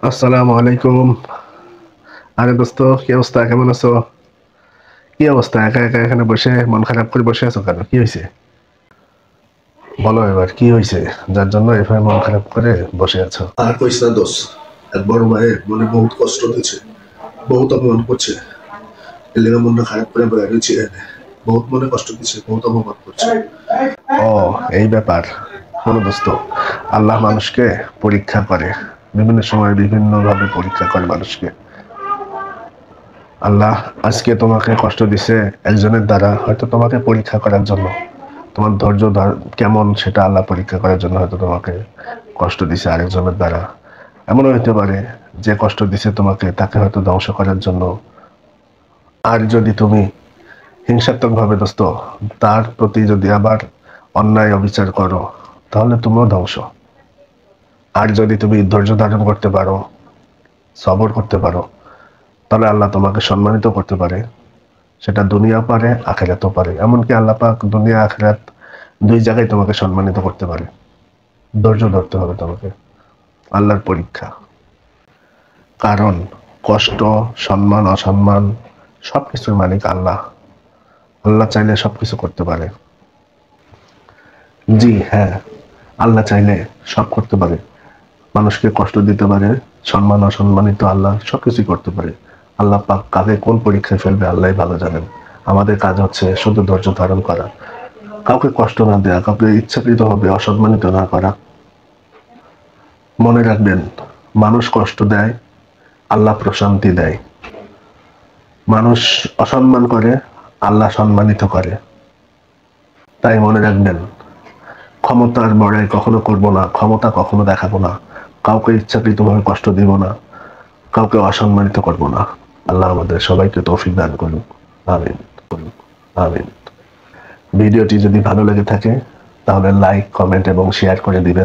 আসসালামু আলাইকুম। আরে দোস্ত, কি অবস্থা? কেমন আছো? কি অবস্থা? একা একা এখানে বসে মন খারাপ করে বসে আছো কেন? কি হয়েছে? বলো এবার কি হয়েছে যার জন্য এভাবে মন খারাপ করে বসে আছো? আর কইস না দোষ। এক বড় ভাইয়ের মনে বহুত কষ্ট দিচ্ছে, বহুত অপমান করছে। এর লেগে মনটা খারাপ করে বেড়ে রয়েছে। বহুত মনে কষ্ট দিচ্ছে, বহুত অপমান করছে। ও, এই ব্যাপার। শোনো দোস্ত, আল্লাহ মানুষকে পরীক্ষা করে, বিভিন্ন সময় বিভিন্ন ভাবে পরীক্ষা করে মানুষকে। আল্লাহ আজকে তোমাকে কষ্ট দিছে একজনের দ্বারা, হয়তো তোমাকে পরীক্ষা করার জন্য। তোমার ধৈর্য কেমন সেটা আল্লাহ পরীক্ষা করার জন্য হয়তো তোমাকে কষ্ট দিছে আরেকজনের দ্বারা। এমনও হতে পারে যে কষ্ট দিছে তোমাকে তাকে হয়তো ধ্বংস করার জন্য। আর যদি তুমি হিংসাত্মক ভাবে দোস্ত তার প্রতি যদি আবার অন্যায় অবিচার করো, তাহলে তুমিও ধ্বংস। আর যদি তুমি ধৈর্য ধারণ করতে পারো, সবর করতে পারো, তাহলে আল্লাহ তোমাকে সম্মানিত করতে পারে। সেটা দুনিয়া পারে, আখিরাতও পারে। এমনকি আল্লাহ পাক দুনিয়া আখিরাত দুই জায়গায় তোমাকে সম্মানিত করতে পারে। ধৈর্য ধরতে হবে তোমাকে। আল্লাহর পরীক্ষা। কারণ কষ্ট, সম্মান, অসম্মান সবকিছুর মালিক আল্লাহ। আল্লাহ চাইলে সবকিছু করতে পারে। জি হ্যাঁ, আল্লাহ চাইলে সব করতে পারে। মানুষকে কষ্ট দিতে পারে, সম্মান অসম্মানিত আল্লাহ সবকিছুই করতে পারে। আল্লাহ পাক কাকে কোন পরীক্ষায় ফেলবে আল্লাহ ভালো জানেন। আমাদের কাজ হচ্ছে শুধু ধৈর্য ধারণ করা, কাউকে কষ্ট না দেয়া, কাউকে ইচ্ছাকৃত ভাবে অসম্মানিত না করা। মনে রাখবেন, মানুষ কষ্ট দেয়, আল্লাহ প্রশান্তি দেয়। মানুষ অসম্মান করে, আল্লাহ সম্মানিত করে। তাই মনে রাখবেন, ক্ষমতার বড়াই কখনো করব না, ক্ষমতা কখনো দেখাবো না, কাউকে ইচ্ছাকৃতভাবে কষ্ট দিব না, কাউকে অসম্মানিত করব না। আল্লাহ আমাদের সবাইকে তৌফিক দান করুন। আমিন। আমিন। ভিডিওটি যদি ভালো লেগে থাকে তাহলে লাইক, কমেন্ট এবং শেয়ার করে দিবেন।